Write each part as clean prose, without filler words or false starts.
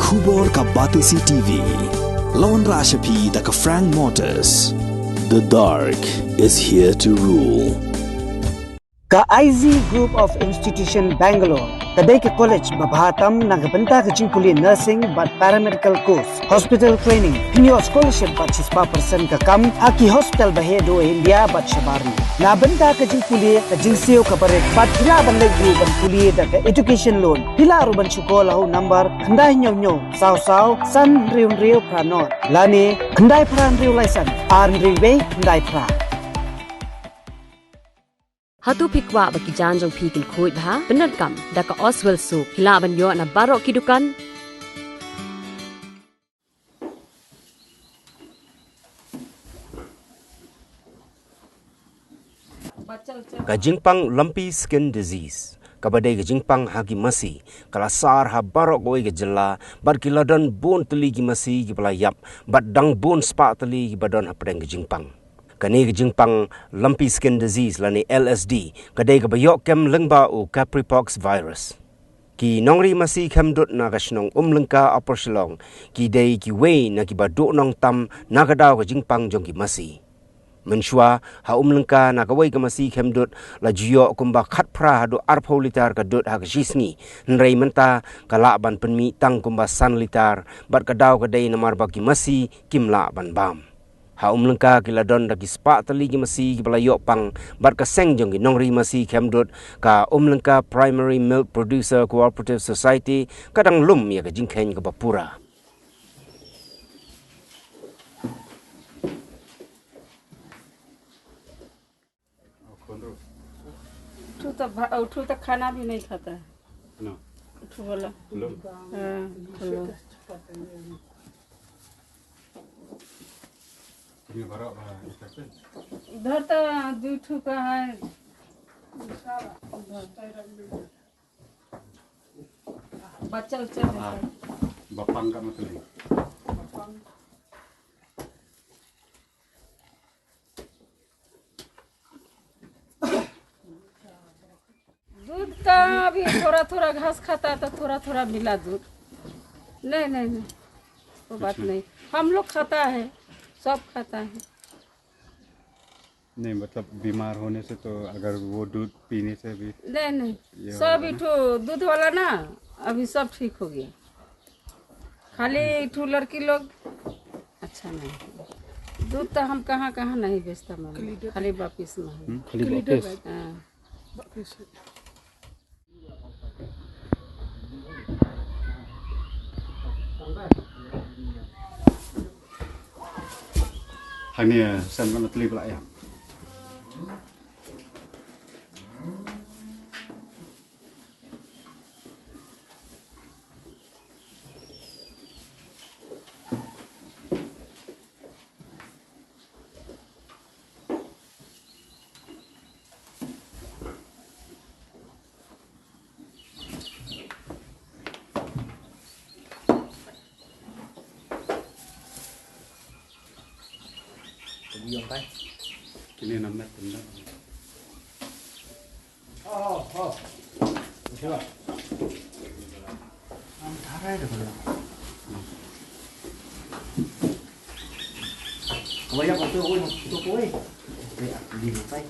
Khubor ka Batisi TV. Lawan Rashapi da ka Frank Motors. The dark is here to rule. Ka IZ Group of Institution Bangalore. Kadai ke college babhatam nagabanta ke jingkuli nursing but paramedical course, hospital training, pinyo scholarship but 6% ka kam, aki hospital bahedo India but shabarni. Nabanta ke jingkuli ka jingsio ka barek but pila bandai group ban kuli da ka education loan. Pila aruban chukola ho number khandai nyo saw san riu pranot. Lani khandai pran riu license, arn riu khandai pra. Hatu pikwa bagi janjong pikin kuit ha benar kam daka Oswell soup hila banyo na barok kidukan Kajingpang lumpy skin disease kabadai kajingpang hagi masi kalasar ha barok goi gejala bad kiladon bon teli gi masi gi pelayap bad dang bon spa teli gi badon hapdeng kajingpang kani kajingpang lumpy skin disease lani LSD kadai kabayok kem lengba u capripox virus ki nongri masi kemdut na kashnong lengka aporsilong ki dei ki wei na ki baduk nong tam na kadaw kajingpang jong ki masi menshua ha lengka na kawai ka masi kemdut la jiyo kumba khat pra hadu arpo litar kadut ha kashisni nrei menta kala ban penmi tang kumba san litar bat kadaw kadai namar baki masi kimla ban bam ha lengka kiladon dagi spa tali gi masi gi belayok pang bat ka seng jong gi nongri masi kemdut ka lengka Primary Milk Producer Cooperative Society kadang lum ya ka jingkhen ka bapura उठू तक खाना भी नहीं खाता उठू बोला इधर तो दूठू का है बच्चा बप्पा का मतलब दूध का भी थोड़ा घास खाता है तो थोड़ा मिला दूध नहीं वो बात नहीं हम लोग खाता है सब खाता है नहीं मतलब बीमार होने से तो अगर वो दूध पीने से भी नहीं सब इठू दूध वाला ना अभी सब ठीक हो गया खाली इठू लड़की लोग अच्छा नहीं दूध तो हम कहाँ नहीं बेचता मैं खाली वापिस में खाली वापिस hanya sen mana teli pula ya Kini 6 meter benar. Coba. Antara ada boleh. Kau ya foto koi. Di tay.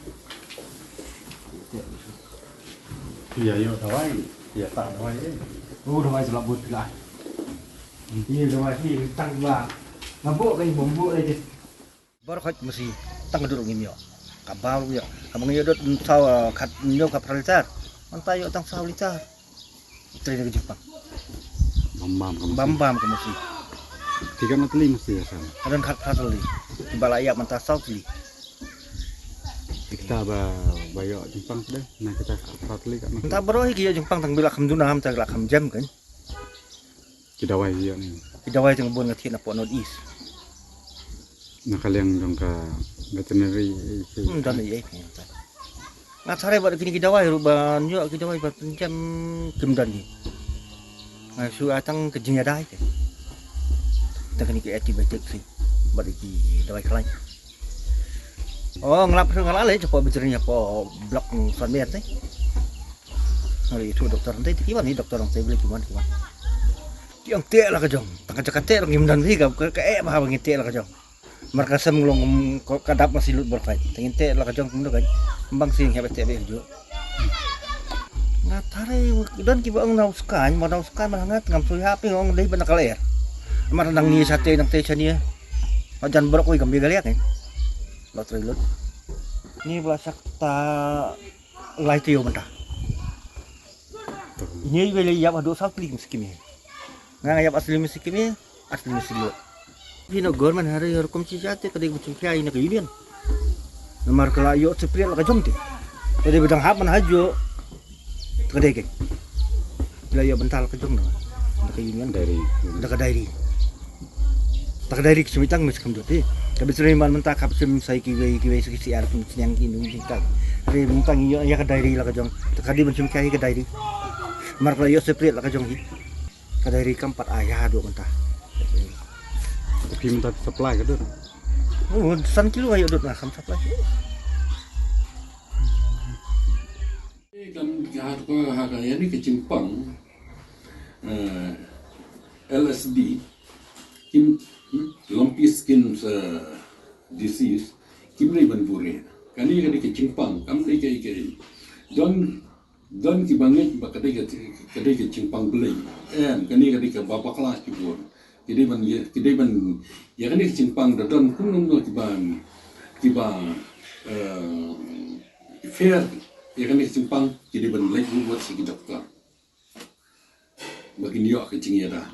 Iya yo dawai. Iya tak dawai. Dawai selap but lah. Ini dawai ni tang ba. Ngabuk kai bombuk aja. Barkhot mesti tang durung imyo kabal yo amang yo dot saw khat nyo ka pralitar antay yo tang saw litar tri ke Jepang bambam ka mesti tiga matli mesti ya sana adan khat pratali balaya manta saw tli kita bayo Jepang sudah nah kita pratali ka ta bro hi Jepang tang bila khamduna ham ta la kham jam kan kidawai yo ni kidawai tang bon ngathi na po north east nakaliang dong ka veterinary dan iya na sare bar kini kidawai ruban yo kidawai bar pencam kemdan ni su atang kejinya dai ke tang ni ke antibiotic sih bar ki dawai klan oh ngelap ngalale cepo bicaranya po blok son mer teh hari itu dokter nanti kiwan ni dokter orang saya beli kiwan Yang tek lah kajong. Tak kacak-kacak orang imdan sih kau kayak apa bang tek lah kajong. Mereka semulung kadap masih lut berkait. Tengin tek lah kajong kemudian kan. Bang sih hebat tek bejo. Ngatare dan kiba ang nauskan, mau nauskan malangat ngam suy happy ngong dai banakal air. Amar nang ni sate nang teh chania. Ajan borok koy gambi galiak ni. Lot rilot. Ni belasak ta lai tio mentah. Ni beli yap ado sapli miskim ni. Ngayap asli miskim ni, asli miskim. Pino government hari hukum cisate kadai kucing kiai nak union. Namar kala yo sepriat la kajong ti. Jadi bidang hap man hajo. Kadai ke. Bila yo bental kajong na. Nak union dari. Nak dairi. Tak dairi kesumitang miskim tu ti. Kabis riman mentak kap sim sai kiwei sekisi ar pun yang indung singkang. Ri mentang yo ya dairi la kajong. Takadi mencum kiai dairi. Mar kala yo sepriat la kajong hi. Kadai keempat ayah dua mentah. Tapi minta supply ke tu? Oh, 1 kilo ayo dot lah kam supply. Kan harga ini ke Cimpang LSD lumpy skin disease kim ni banbure. Kani ke Cimpang kam ni ke don ki banget ba kadai ke Cimpang belai kani ke bapa kelas juga kidai ban ya kani ke Cimpang don kum nom ki ban fair ya kani ke Cimpang kidai ban lek buat si doktor bagi dia ke cing ya dah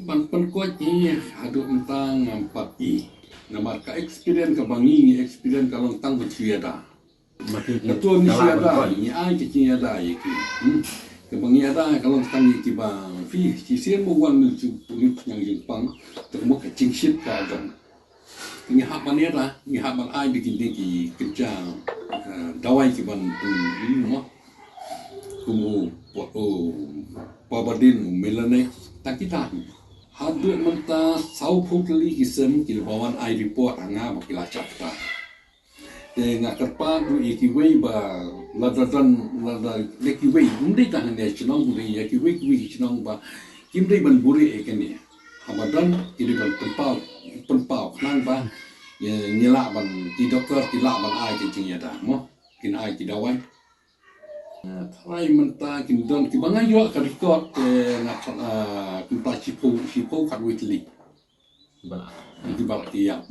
ban kuat ni adu tentang 4 namar ka experience ka bangi experience ka long tang bercia dah Ketua ni siada, ni ai kecing ada iki. Kebangi ada kalau tang iki bang, fi sisian bukan menuju yang Jepang, terus kecing shit ka dong. Ni hapan ni lah, ni hapan ai bikin diki kerja dawai ki ban tu ini mah. Kumu pabadin melane tak kita. Hadu mentah sau putli kisem kilbawan ai report hanga makila chapta. Ngak kerpa tu ikiwei ba ladadan lekiwei ndai tahan dia chenong ndai yakiwei kiwi chenong ba kimdai ban buri ekene abadan kidi ban penpau nang ba nyela ban di doktor ti la ban ai cing ya da mo kin ai ti dawai trai menta kin don ki banga yo ka record ngak kin ta chipo kat weekly ba di ba ti ya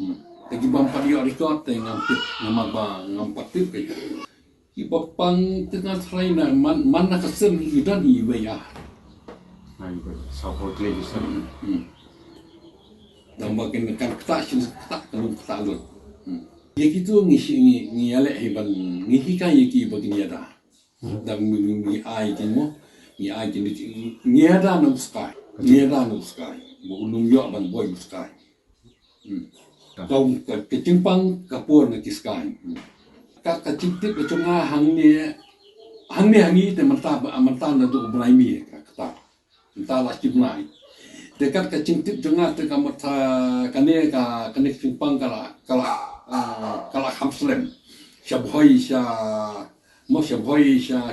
lagi bampat dia record ngampit ngampat tip ke ipapang tengah trainer mana kesem hidan iwe ya Support lagi sana. dan makin kan tak kalau tak lu ya gitu ngisi alek heban ngihika yiki begini ada dan mi ai timo mi ai ni ada no sky bulung yo ban boy sky kau ke Cimpang kapur nak kiskai. Kak kecik ke cunga hang ni te mentah na tu belai mi kata. Mentah lah cipnai. Dekat ke cingtip cunga te kamata kane Cimpang kala hamslem. Syabhoi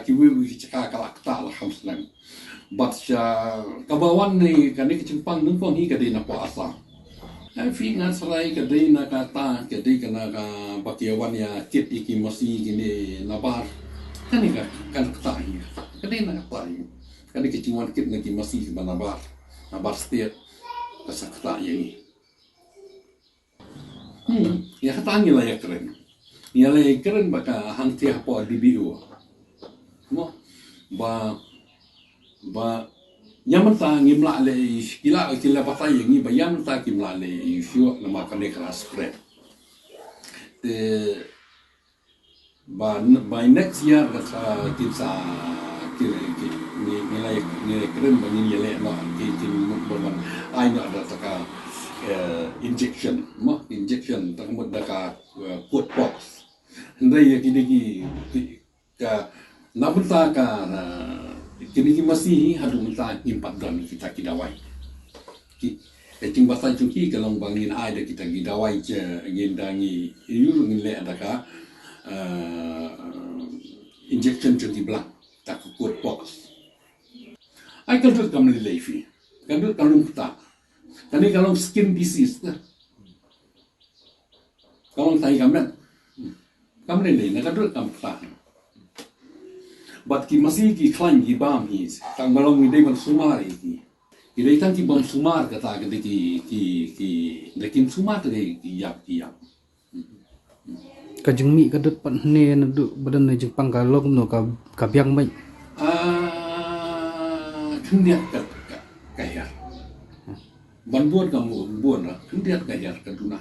kiwi cika kala kata lah hamslem. But kabawan ni kane ke Cimpang nungkong hi kade na po asa. Fi ngan serai kedai nak kata kedai kena bakiawan ya tip iki masih gini nabar kan ni kan kata ini kedai nak kata ini kedai kecinguan kit nak masih nabar setiap pasal kata ini ya kata ni lah ya keren baka hang tiap apa DBO mo ba yang mentah ngimla le kila patai yang bayam mentah ngimla le syuk nama kane kelas spread by next year kata kita nilai keren bagi nilai no kita berman ai no ada taka injection tak mudaka put box ndai kini ka nabenta ka kini masih hadu minta impat dan kita kidawai. Cing bahasa cuki kalau bangin ada kita kidawai je ngendangi yuru ngile adaka injection cuti belak tak kuat box. Ai kadut kam ni leifi. Kadut kalung ta. Kani kalung skin disease ta. Kalung tai kamen. Kam ni lei na kadut kam ta. But ki masih ki klang ki bam hi. Kang malong mi dei ban sumari ki. Ki dei tang ki bam sumar kata ke ki lekin sumar te ki yap. Kajeng mi kadut pan ne na du badan na Jepang ka lok no ka biang mai. Kendiat kaya. Ban buat kamu buat lah. Kendiat kaya kaduna.